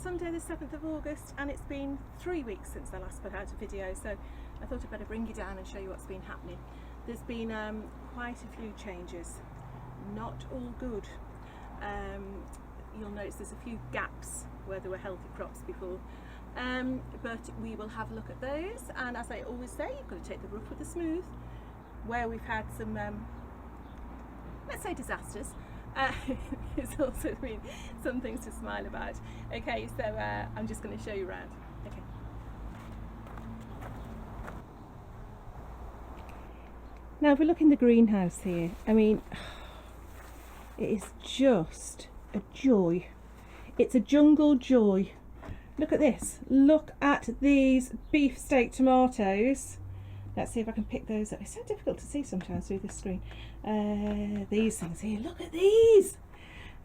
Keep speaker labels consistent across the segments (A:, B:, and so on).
A: Sunday the 7th of August and it's been 3 weeks since I last put out a video, so I thought I'd better bring you down and show you what's been happening. There's been quite a few changes, not all good. You'll notice there's a few gaps where there were healthy crops before, but we will have a look at those, and as I always say, you've got to take the rough with the smooth. Where we've had some let's say disasters, it's also been some things to smile about. Okay, so I'm just going to show you around. Okay. Now if we look in the greenhouse here, I mean, it is just a joy. It's a jungle joy. Look at this. Look at these beefsteak tomatoes. Let's see if I can pick those up. It's so difficult to see sometimes through this screen. These things here, look at these.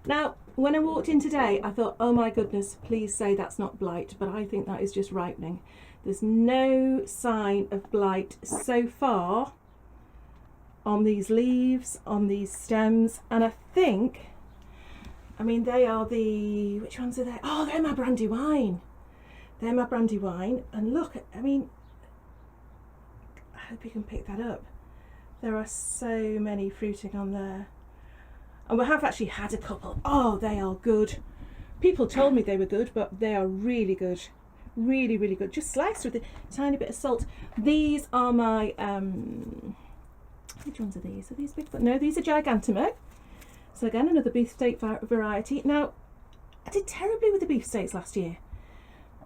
A: Now, when I walked in today, I thought, oh my goodness, please say that's not blight, but I think that is just ripening. There's no sign of blight so far on these leaves, on these stems, and I think, I mean, they are the, which ones are they? Oh, they're my Brandywine. They're my Brandywine, and look, I mean, I hope you can pick that up. There are so many fruiting on there. And we have actually had a couple. Oh, they are good. People told me they were good, but they are really good. Really, really good. Just sliced with a tiny bit of salt. These are my, which ones are these? Are these big? No, these are Gigantimo. So again, another beefsteak variety. Now, I did terribly with the beefsteaks last year.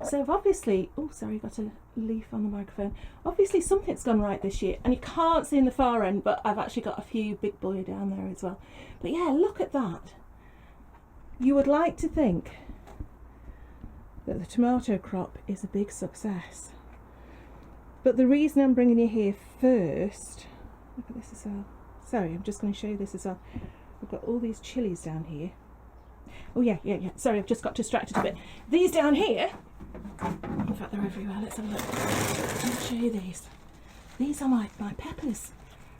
A: So I've obviously, oh sorry, got a leaf on the microphone. Obviously something's gone right this year, and you can't see in the far end, but I've actually got a few big boy down there as well. But yeah, look at that. You would like to think that the tomato crop is a big success. But the reason I'm bringing you here first, look at this as well. Sorry, I'm just going to show you this as well. We've got all these chilies down here. Oh yeah. Sorry, I've just got distracted a bit. These down here, in fact they're everywhere, let's have a look. Let me show you these. These are my peppers.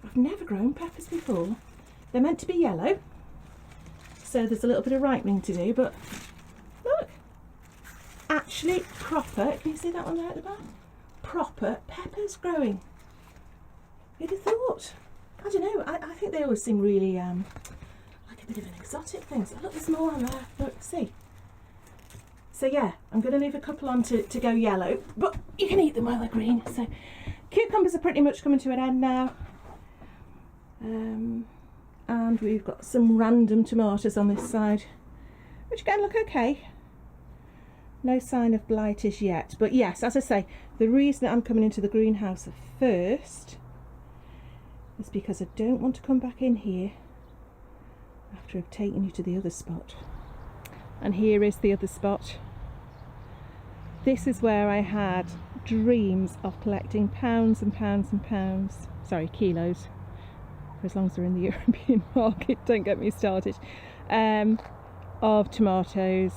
A: I've never grown peppers before. They're meant to be yellow, so there's a little bit of ripening to do, but look, actually proper, can you see that one there at the back? Proper peppers growing. Who'd have thought? I don't know, I think they always seem really like a bit of an exotic thing. So look, there's more on there. Look, see. So yeah, I'm going to leave a couple on to go yellow, but you can eat them while they're green. So cucumbers are pretty much coming to an end now. And we've got some random tomatoes on this side, which again look okay. No sign of blight as yet. But yes, as I say, the reason I'm coming into the greenhouse first is because I don't want to come back in here after I've taken you to the other spot. And here is the other spot. This is where I had dreams of collecting pounds and pounds and pounds, sorry, kilos, for as long as they're in the European market, don't get me started, of tomatoes,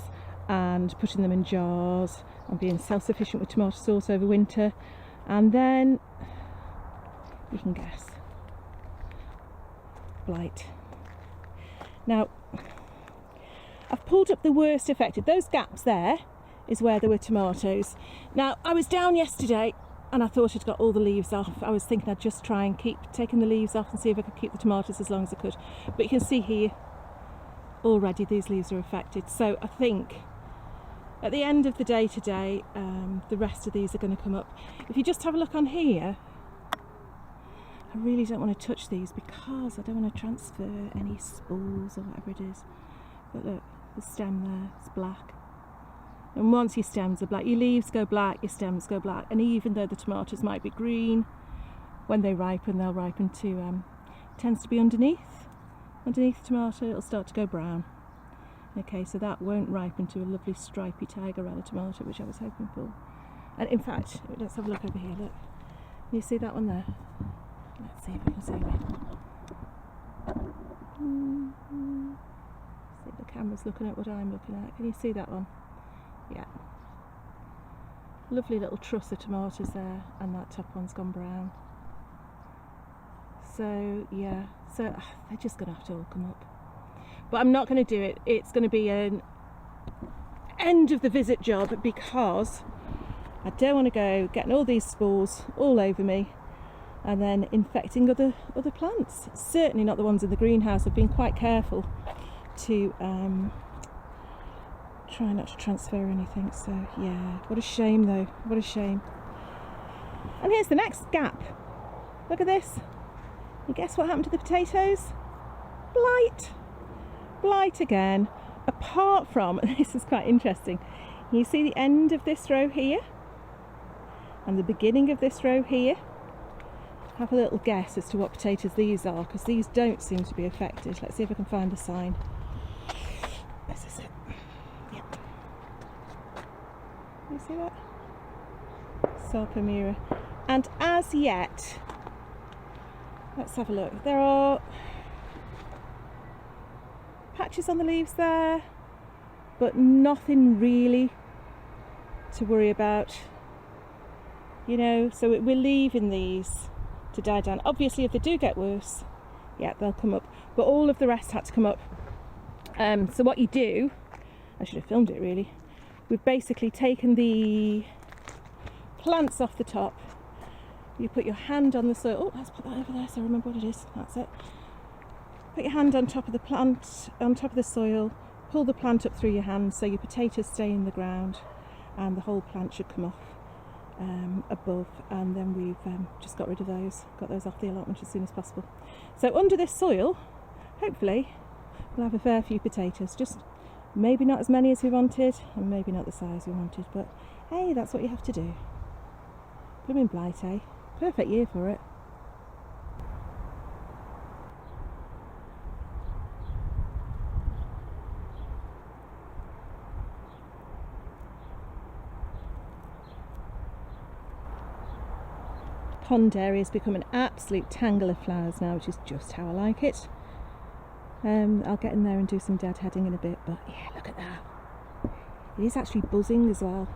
A: and putting them in jars and being self-sufficient with tomato sauce over winter. And then, you can guess, blight. Now, I've pulled up the worst affected. Those gaps there is where there were tomatoes. Now, I was down yesterday and I thought I'd got all the leaves off. I was thinking I'd just try and keep taking the leaves off and see if I could keep the tomatoes as long as I could. But you can see here, already these leaves are affected. So I think at the end of the day today, the rest of these are going to come up. If you just have a look on here, I really don't want to touch these because I don't want to transfer any spores or whatever it is. But look, the stem there, it's black. And once your stems are black, your leaves go black, your stems go black. And even though the tomatoes might be green, when they ripen, they'll ripen to, it tends to be underneath the tomato, it'll start to go brown. Okay, so that won't ripen to a lovely stripy tigerella tomato, which I was hoping for. And in fact, let's have a look over here, look. Can you see that one there? Let's see if we can zoom in. See, the camera's looking at what I'm looking at. Can you see that one? Yeah. Lovely little truss of tomatoes there, and that top one's gone brown. So yeah, so they're just going to have to all come up. But I'm not going to do it. It's going to be an end of the visit job, because I don't want to go getting all these spores all over me and then infecting other plants. Certainly not the ones in the greenhouse. I've been quite careful to try not to transfer anything. So yeah, what a shame though, what a shame. And here's the next gap. Look at this. You guess what happened to the potatoes? Blight again. Apart from, and this is quite interesting, you see the end of this row here and the beginning of this row here. Have a little guess as to what potatoes these are, because these don't seem to be affected. Let's see if I can find a sign. This is it. Yep. You see that? Sarcomera. And as yet, let's have a look. There are patches on the leaves there, but nothing really to worry about. You know, so we're leaving these to die down. Obviously, if they do get worse, yeah, they'll come up. But all of the rest had to come up. So what you do, I should have filmed it really. We've basically taken the plants off the top. You put your hand on the soil. Oh, let's put that over there so I remember what it is. That's it. Put your hand on top of the plant, on top of the soil. Pull the plant up through your hand so your potatoes stay in the ground, and the whole plant should come off above. And then we've just got rid of those, got those off the allotment as soon as possible. So under this soil, hopefully, we'll have a fair few potatoes. Just maybe not as many as we wanted, and maybe not the size we wanted, but hey, that's what you have to do. Blooming blighty. Perfect year for it. Pond area has become an absolute tangle of flowers now, which is just how I like it. I'll get in there and do some deadheading in a bit, but yeah, look at that. It is actually buzzing as well.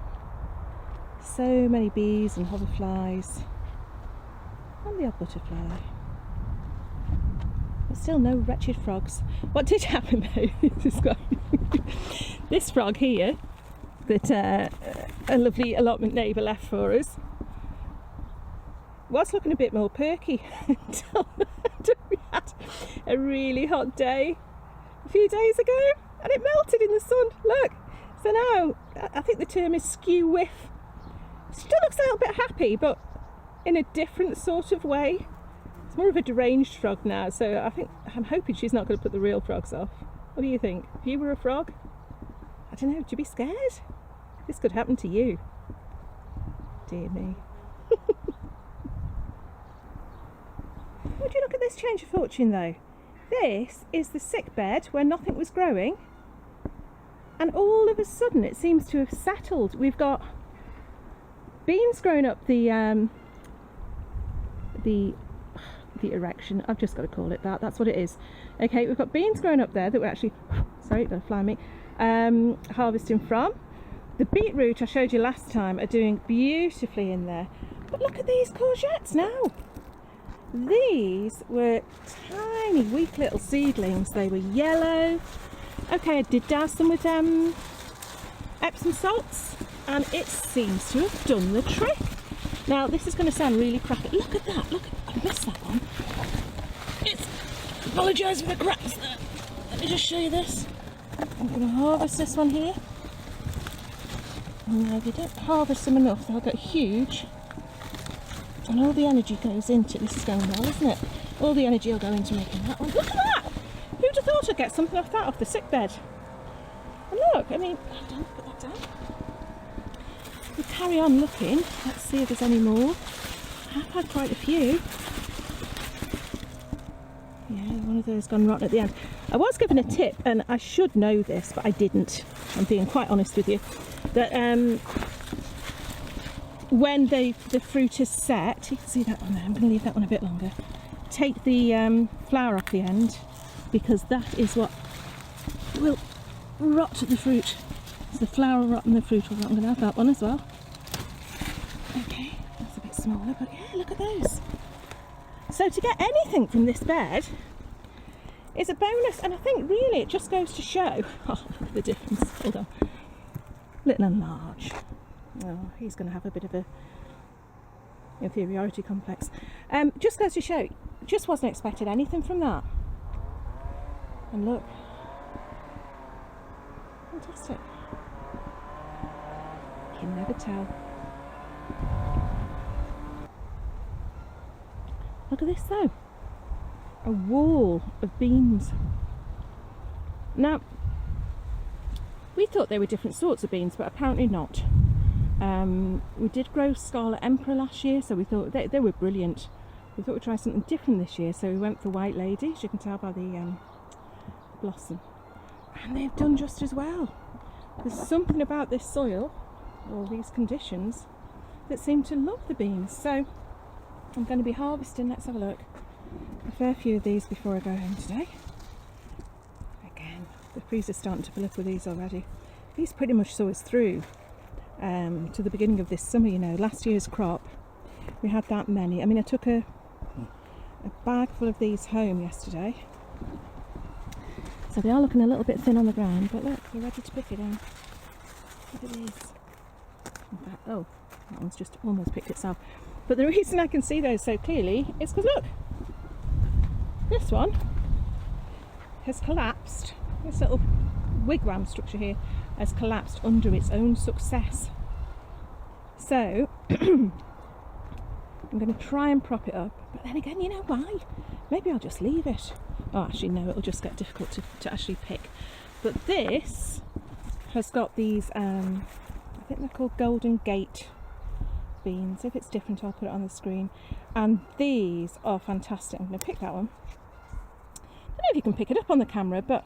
A: So many bees and hoverflies, and the odd butterfly. But still no wretched frogs. What did happen though, this frog here, that a lovely allotment neighbour left for us, was looking a bit more perky until we had a really hot day a few days ago, and it melted in the sun. Look, so now I think the term is skew whiff. Still looks a little bit happy, but in a different sort of way. It's more of a deranged frog now, so I'm hoping she's not going to put the real frogs off. What do you think? If you were a frog, I don't know, would you be scared? This could happen to you. Dear me. Would you look at this change of fortune though? This is the sick bed where nothing was growing, and all of a sudden it seems to have settled. We've got beans growing up the erection. I've just got to call it that. That's what it is. Okay, we've got beans growing up there that we're actually, sorry, gonna fly me, harvesting from. The beetroot I showed you last time are doing beautifully in there. But look at these courgettes now. These were tiny, weak little seedlings. They were yellow. Okay, I did douse them with Epsom salts, and it seems to have done the trick. Now, this is going to sound really crappy. Look at that. Look, I missed that one. Apologise for the cracks there. Let me just show you this. I'm going to harvest this one here. And if you don't harvest them enough, they'll get huge. And all the energy goes into, this is going well, isn't it? All the energy will go into making that one. Look at that! Who'd have thought I'd get something off that, off the sick bed? And look, I mean, don't put that down. We'll carry on looking. Let's see if there's any more. I've had quite a few. Yeah, one of those gone rotten at the end. I was given a tip, and I should know this, but I didn't. I'm being quite honest with you. That when the fruit is set, you can see that one there, I'm going to leave that one a bit longer. Take the flower off the end, because that is what will rot the fruit. So the flower will rot and the fruit will rot. I'm going to have that one as well. Okay, that's a bit smaller, but yeah, look at those. So to get anything from this bed is a bonus, and I think really it just goes to show, oh, look at the difference, hold on. little and large. Oh, he's going to have a bit of a inferiority complex. Just goes to show, just wasn't expecting anything from that. And look, fantastic. You can never tell. Look at this though, a wall of beans. Now, we thought they were different sorts of beans, but apparently not. We did grow Scarlet Emperor last year, so we thought they were brilliant. We thought we'd try something different this year, so we went for White Lady, as you can tell by the blossom. And they've done just as well. There's something about this soil, or these conditions, that seem to love the beans. So I'm going to be harvesting, let's have a look, a fair few of these before I go home today. Again, the freezer's starting to fill up with these already. These pretty much saw us through to the beginning of this summer, you know. Last year's crop, we had that many. I mean, I took a bag full of these home yesterday. So they are looking a little bit thin on the ground, but look, we're ready to pick it in. Look at these. In fact, oh, that one's just almost picked itself. But the reason I can see those so clearly is because look, this one has collapsed. This little wigwam structure here has collapsed under its own success. So I'm going to try and prop it up, but then again, you know why? Maybe I'll just leave it. Oh, actually no, it'll just get difficult to actually pick. But this has got these, I think they're called Golden Gate beans. If it's different, I'll put it on the screen. And these are fantastic. I'm going to pick that one. I don't know if you can pick it up on the camera, but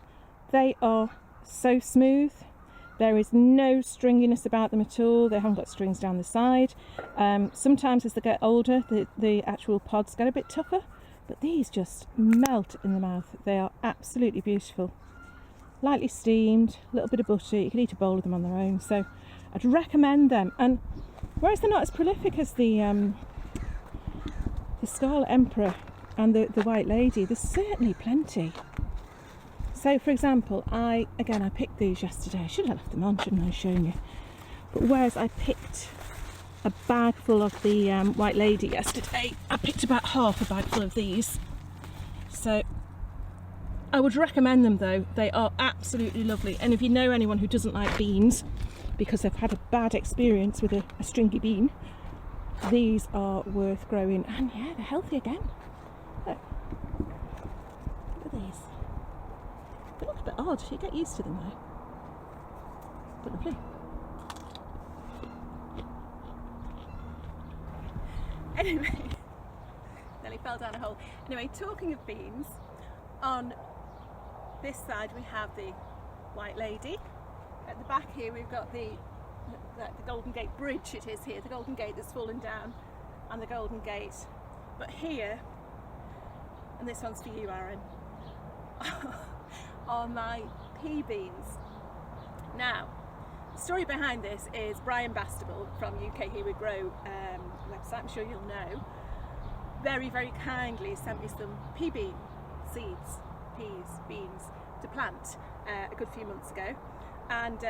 A: they are so smooth. There is no stringiness about them at all. They haven't got strings down the side. Sometimes as they get older, the actual pods get a bit tougher, but these just melt in the mouth. They are absolutely beautiful. Lightly steamed, a little bit of butter. You can eat a bowl of them on their own. So I'd recommend them. And whereas they're not as prolific as the Scarlet Emperor and the White Lady, there's certainly plenty. So, for example, I picked these yesterday. I should have left them on, shouldn't I, shown you? But whereas I picked a bag full of the White Lady yesterday, I picked about half a bag full of these. So, I would recommend them though. They are absolutely lovely. And if you know anyone who doesn't like beans because they've had a bad experience with a stringy bean, these are worth growing. And yeah, they're healthy again. Look at these. They look a bit odd. You get used to them though. But lovely. Anyway, nearly fell down a hole. Anyway, talking of beans, on this side we have the White Lady. At the back here we've got the Golden Gate Bridge. It is here, the Golden Gate that's fallen down, and the Golden Gate. But here, and this one's for you, Aaron, are my pea beans. Now, the story behind this is Brian Bastable from UK Here We Grow website, I'm sure you'll know, very, very kindly sent me some pea bean seeds, beans to plant a good few months ago. And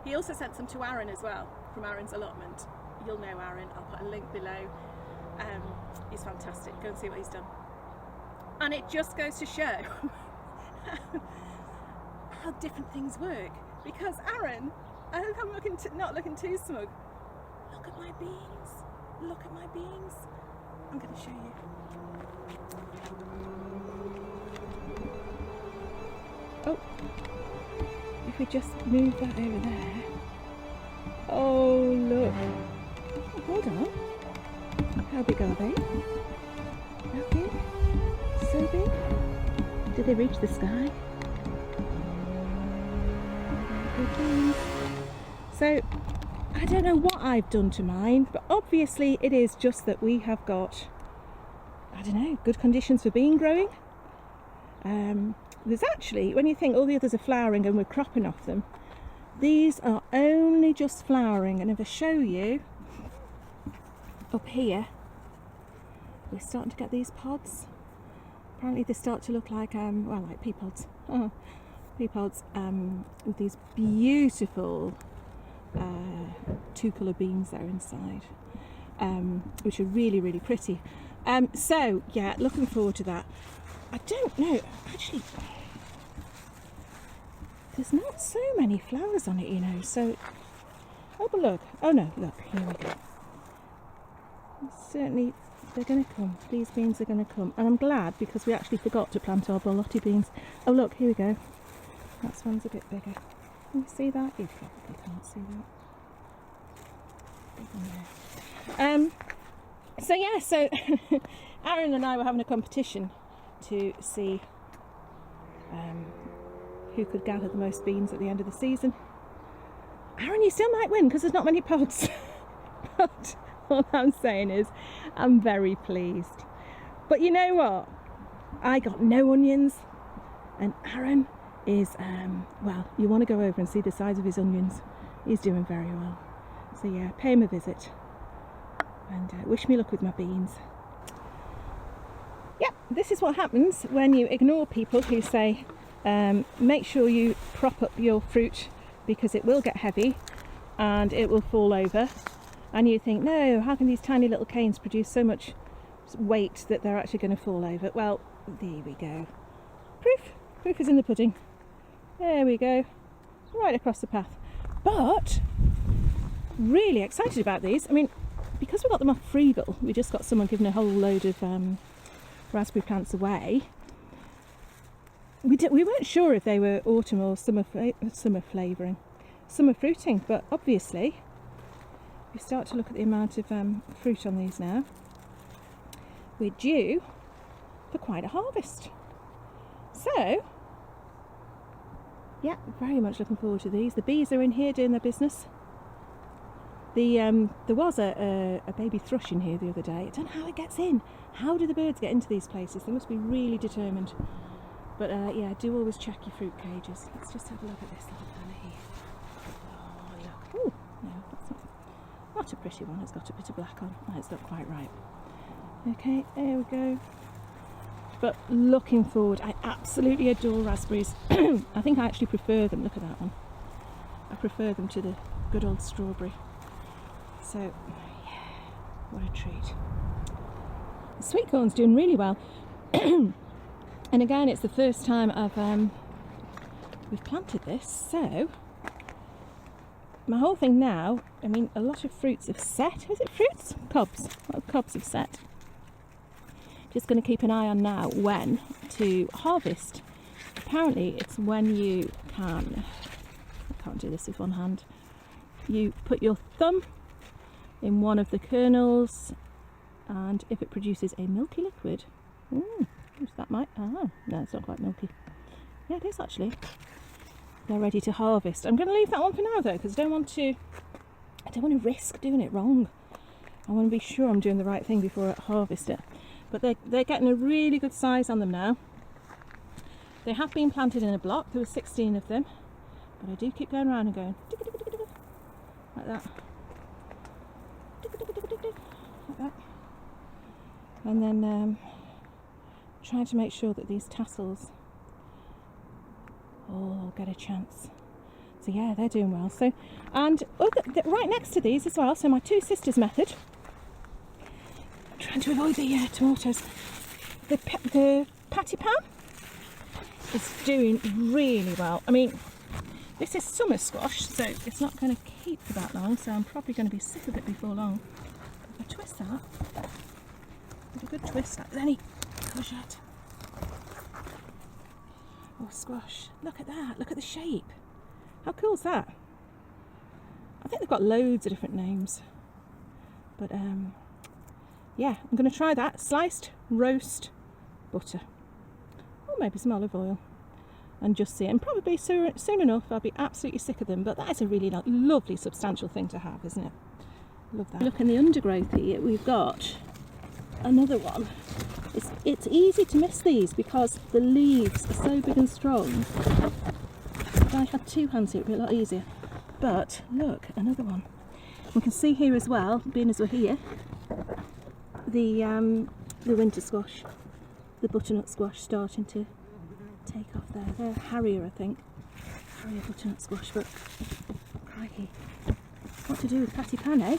A: he also sent some to Aaron as well, from Aaron's Allotment. You'll know Aaron, I'll put a link below. He's fantastic, go and see what he's done. And it just goes to show how different things work. Because Aaron, I hope I'm not looking too smug. Look at my beans. Look at my beans. I'm going to show you. Oh, if we just move that over there. Oh, look. Oh, hold on. How big are they? That big? So big? Did they reach the sky? So I don't know what I've done to mine, but obviously it is just that we have got, I don't know, good conditions for bean growing. There's actually, when you think all the others are flowering and we're cropping off them, these are only just flowering. And if I show you up here, we're starting to get these pods. Apparently they start to look like like pea pods. Pea pods with these beautiful two colour beans there inside, which are really, really pretty. So yeah, looking forward to that. I don't know, actually, there's not so many flowers on it, you know, so have a look. Oh no, look, here we go. Certainly they're going to come. These beans are going to come, and I'm glad because we actually forgot to plant our blighty beans. Oh look, here we go. That one's a bit bigger. Can you see that? You probably can't see that. So yeah, so Aaron and I were having a competition to see who could gather the most beans at the end of the season. Aaron, you still might win because there's not many pods. But all I'm saying is I'm very pleased. But you know what? I got no onions, and Aaron is, well, you want to go over and see the size of his onions. He's doing very well. So yeah, pay him a visit and wish me luck with my beans. Yep, this is what happens when you ignore people who say make sure you prop up your fruit because it will get heavy and it will fall over, and you think, no, how can these tiny little canes produce so much weight that they're actually going to fall over? Well, there we go. Proof is in the pudding. There we go, right across the path. But really excited about these. I mean, because we got them off Freegal, we just got someone giving a whole load of raspberry plants away. We weren't sure if they were autumn or summer fruiting, but obviously if you start to look at the amount of fruit on these now, we're due for quite a harvest. So yeah, very much looking forward to these. The bees are in here doing their business. There was a baby thrush in here the other day. I don't know how it gets in. How do the birds get into these places? They must be really determined. But yeah, do always check your fruit cages. Let's just have a look at this little fella here. Oh, look. Ooh, no, that's not a pretty one. It's got a bit of black on. Oh, it's not quite right. Okay, there we go. But looking forward, I absolutely adore raspberries. I think I actually prefer them. Look at that one. I prefer them to the good old strawberry. So, yeah, what a treat. The sweet corn's doing really well. And again, it's the first time we've planted this, so my whole thing now, I mean, a lot of fruits have set. Is it fruits? Cobs. A lot of cobs have set. Just going to keep an eye on now when to harvest. Apparently it's when you can, I can't do this with one hand, you put your thumb in one of the kernels, and if it produces a milky liquid, that might, no, it's not quite milky. Yeah, it is actually. They're ready to harvest. I'm going to leave that one for now though, because I don't want to risk doing it wrong. I want to be sure I'm doing the right thing before I harvest it. But they're getting a really good size on them now. They have been planted in a block. There were 16 of them, but I do keep going around and going like that, like that, and then trying to make sure that these tassels all get a chance. So yeah, they're doing well. So, and right next to these as well, so my two sisters method, trying to avoid the tomatoes, the patty pan is doing really well. I mean, this is summer squash, so it's not going to keep for that long, so I'm probably going to be sick of it before long. If I twist that, with a good twist, like any courgette or squash. Look at that, look at the shape. How cool is that? I think they've got loads of different names, but yeah, I'm going to try that. Sliced roast butter, or maybe some olive oil, and just see it. And probably soon enough I'll be absolutely sick of them, but that is a really lovely substantial thing to have, isn't it? Love that. Look in the undergrowth here, we've got another one. It's easy to miss these because the leaves are so big and strong. If I had two hands here, it'd be a lot easier. But look, another one. We can see here as well, being as we're here, the winter squash, the butternut squash starting to take off there. They're Harrier, I think. Harrier butternut squash, but crikey. what to do with patty pan, eh?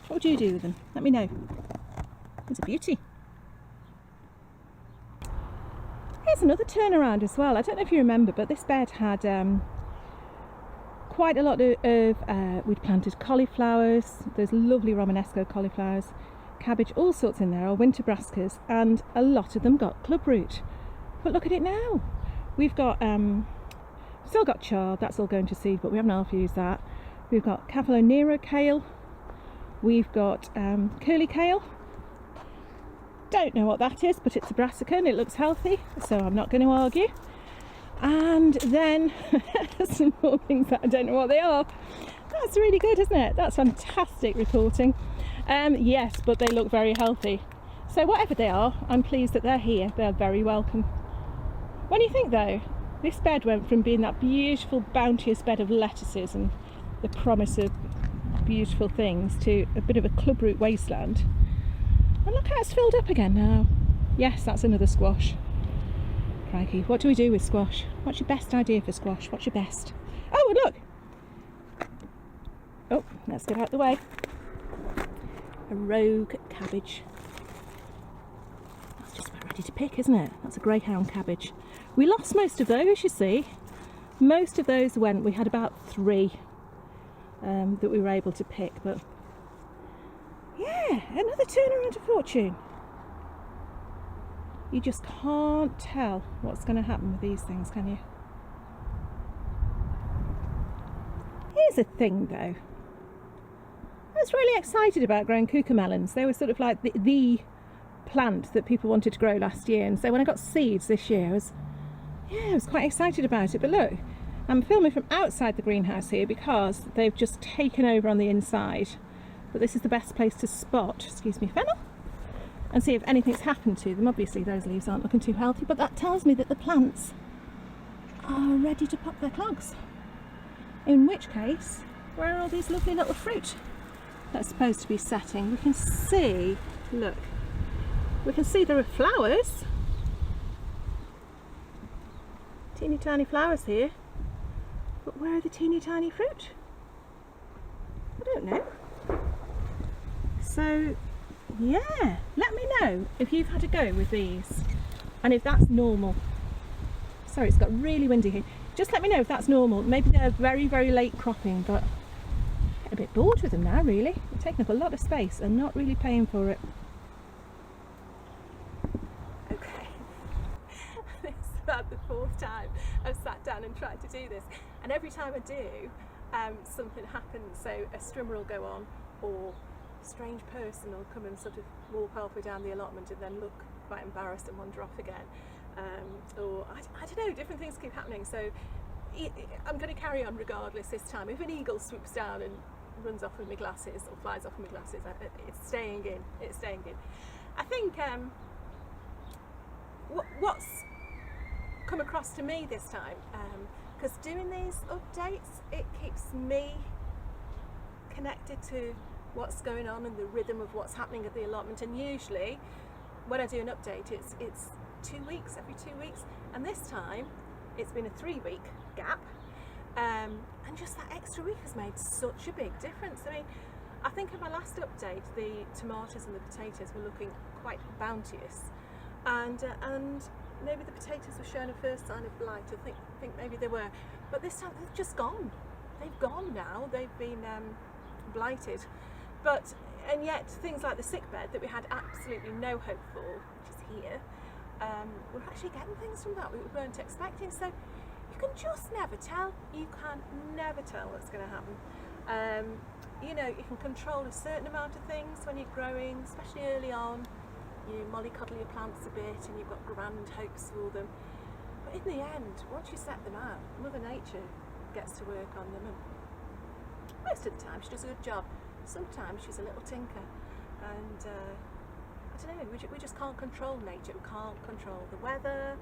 A: What would you do with them? Let me know. It's a beauty. Here's another turnaround as well. I don't know if you remember, but this bed had quite a lot of we'd planted cauliflowers, those lovely Romanesco cauliflowers, cabbage, all sorts in there, our winter brassicas, and a lot of them got club root. But look at it now. We've got still got chard, that's all going to seed, but we haven't half used that. We've got Cavolo Nero kale, we've got curly kale. Don't know what that is, but it's a brassica and it looks healthy, so I'm not going to argue. And then some more things that I don't know what they are. That's really good, isn't it? That's fantastic reporting. Yes, but they look very healthy. So whatever they are, I'm pleased that they're here. They're very welcome. When you think though, this bed went from being that beautiful, bounteous bed of lettuces and the promise of beautiful things to a bit of a clubroot wasteland. And look how it's filled up again now. Yes, that's another squash. Crikey, what do we do with squash? What's your best idea for squash? What's your best? Oh, and look! Oh, let's get out of the way. A rogue cabbage. That's just about ready to pick, isn't it? That's a greyhound cabbage. We lost most of those, you see. Most of those went. We had about 3 that we were able to pick, but yeah, another turnaround of fortune. You just can't tell what's going to happen with these things, can you? Here's a thing though. I was really excited about growing cucamelons. They were sort of like the plant that people wanted to grow last year, and so when I got seeds this year, I was quite excited about it. But look, I'm filming from outside the greenhouse here because they've just taken over on the inside. But this is the best place to spot, excuse me, fennel, and see if anything's happened to them. Obviously those leaves aren't looking too healthy, but that tells me that the plants are ready to pop their clogs. In which case, where are all these lovely little fruit that's supposed to be setting? We can see, look, we can see there are flowers. Teeny tiny flowers here. But where are the teeny tiny fruit? I don't know. So yeah, let me know if you've had a go with these and if that's normal. Sorry, it's got really windy here. Just let me know if that's normal. Maybe they're very, very late cropping, but I'm a bit bored with them now, really. They're taking up a lot of space and not really paying for it. Okay, this is about the 4th time I've sat down and tried to do this, and every time I do, something happens. So a strimmer will go on, or a strange person will come and sort of walk halfway down the allotment and then look quite embarrassed and wander off again. Or I don't know, different things keep happening. So I'm going to carry on regardless this time. If an eagle swoops down and runs off with my glasses or flies off with my glasses, it's staying in. It's staying in. I think what's come across to me this time, because doing these updates, it keeps me connected to what's going on and the rhythm of what's happening at the allotment. And usually when I do an update, it's 2 weeks, every 2 weeks, and this time it's been a 3-week gap, and just that extra week has made such a big difference. I mean, I think in my last update the tomatoes and the potatoes were looking quite bounteous, and maybe the potatoes were showing a first sign of blight. I think maybe they were, but this time they've just gone. They've gone now. They've been blighted. And yet things like the sick bed that we had absolutely no hope for, which is here, we're actually getting things from that we weren't expecting. So you can just never tell. You can never tell what's going to happen. You know, you can control a certain amount of things when you're growing, especially early on. You mollycoddle your plants a bit and you've got grand hopes for them. But in the end, once you set them out, Mother Nature gets to work on them, and most of the time she does a good job. Sometimes she's a little tinker, and I don't know, we just can't control nature. We can't control the weather.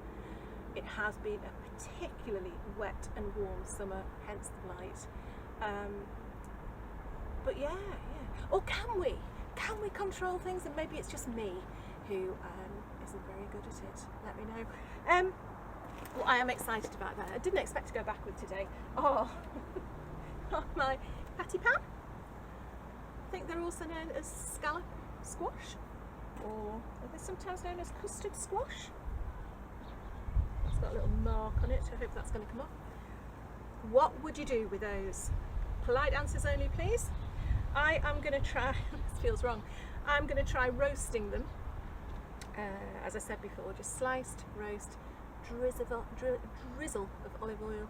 A: It has been a particularly wet and warm summer, hence the blight. But yeah. Or can we? Can we control things? And maybe it's just me who isn't very good at it. Let me know. Well, I am excited about that. I didn't expect to go backward today. Oh, my patty pan. think they're also known as scallop squash, or are they sometimes known as custard squash? It's got a little mark on it, I hope that's going to come off. What would you do with those? Polite answers only, please. I am going to try, this feels wrong, I'm going to try roasting them. As I said before, just sliced, roast, drizzle of olive oil,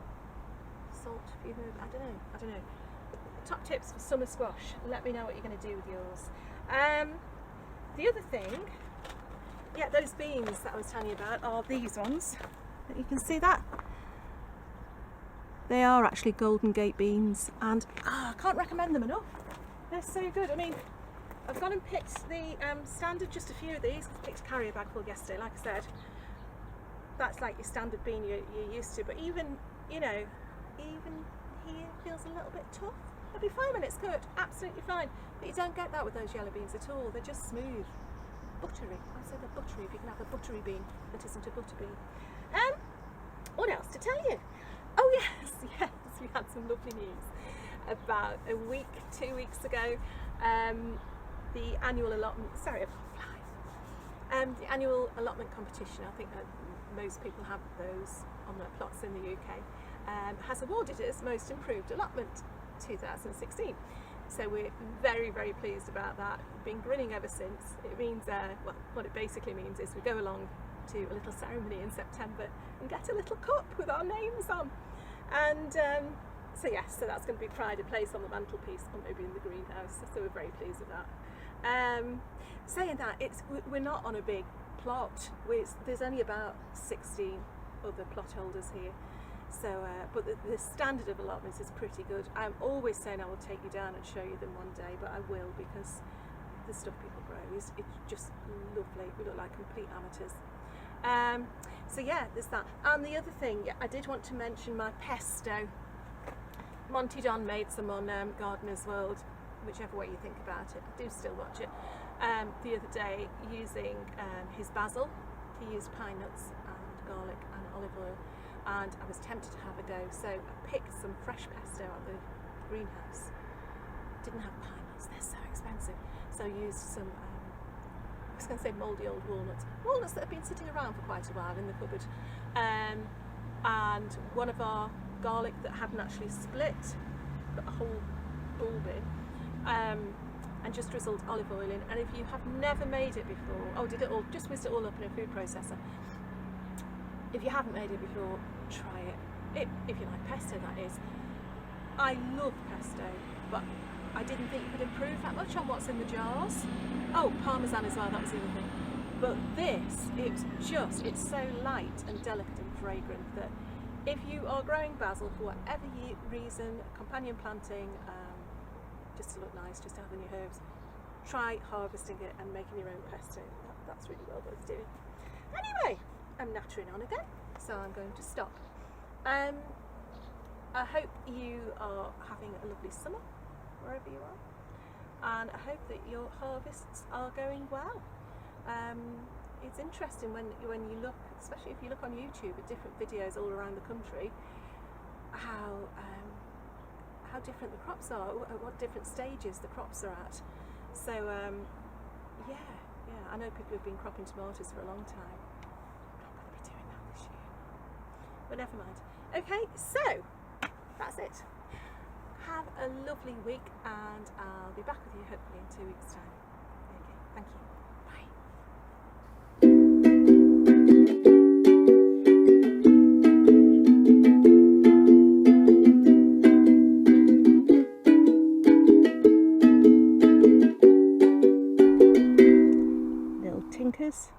A: salt, if you heard, I don't know. Top tips for summer squash. Let me know what you're going to do with yours. The other thing, yeah, those beans that I was telling you about are these ones. You can see that. They are actually Golden Gate beans, and I can't recommend them enough. They're so good. I mean, I've gone and picked the standard, just a few of these. I picked a carrier bag full yesterday, like I said. That's like your standard bean you're used to, but even, you know, even here feels a little bit tough. It'll be fine when it's cooked, absolutely fine. But you don't get that with those yellow beans at all. They're just smooth, buttery. I say they're buttery if you can have a buttery bean that isn't a butter bean. What else to tell you? Oh yes, we had some lovely news. About a week, 2 weeks ago, the annual allotment, the annual allotment competition, I think that most people have those on their plots in the UK, has awarded us Most Improved Allotment 2016. So we're very, very pleased about that. We've been grinning ever since. It means, well, what it basically means is we go along to a little ceremony in September and get a little cup with our names on. And so yes, so that's going to be pride of place on the mantelpiece, or maybe in the greenhouse. So we're very pleased with that. Saying that, we're not on a big plot. There's only about 16 other plot holders here. So, but the standard of allotments is pretty good. I'm always saying I will take you down and show you them one day, but I will, because the stuff people grow is just lovely. We look like complete amateurs. So yeah, there's that. And the other thing, yeah, I did want to mention my pesto. Monty Don made some on Gardener's World, whichever way you think about it. I do still watch it. The other day, using his basil, he used pine nuts and garlic and olive oil, and I was tempted to have a go, so I picked some fresh pesto out of the greenhouse. Didn't have pine nuts, they're so expensive, so I used some I was going to say mouldy old walnuts that have been sitting around for quite a while in the cupboard, and one of our garlic that hadn't actually split, but a whole bulb in, and just drizzled olive oil in. And if you have never made it before, just whizzed it all up in a food processor. If you haven't made it before, try it. If you like pesto, that is. I love pesto, but I didn't think you could improve that much on what's in the jars. Oh, parmesan as well, that was the other thing. But this, it's so light and delicate and fragrant that if you are growing basil for whatever reason, companion planting, just to look nice, just to have in your herbs, try harvesting it and making your own pesto. That's really well worth doing. Anyway, I'm nattering on again, so I'm going to stop. I hope you are having a lovely summer, wherever you are, and I hope that your harvests are going well. It's interesting when you look, especially if you look on YouTube at different videos all around the country, how different the crops are, at what different stages the crops are at. So yeah, I know people have been cropping tomatoes for a long time. I'm not going to be doing that this year, but never mind. Okay, so that's it. Have a lovely week, and I'll be back with you hopefully in 2 weeks' time. Okay, thank you. Bye. Little tinkers.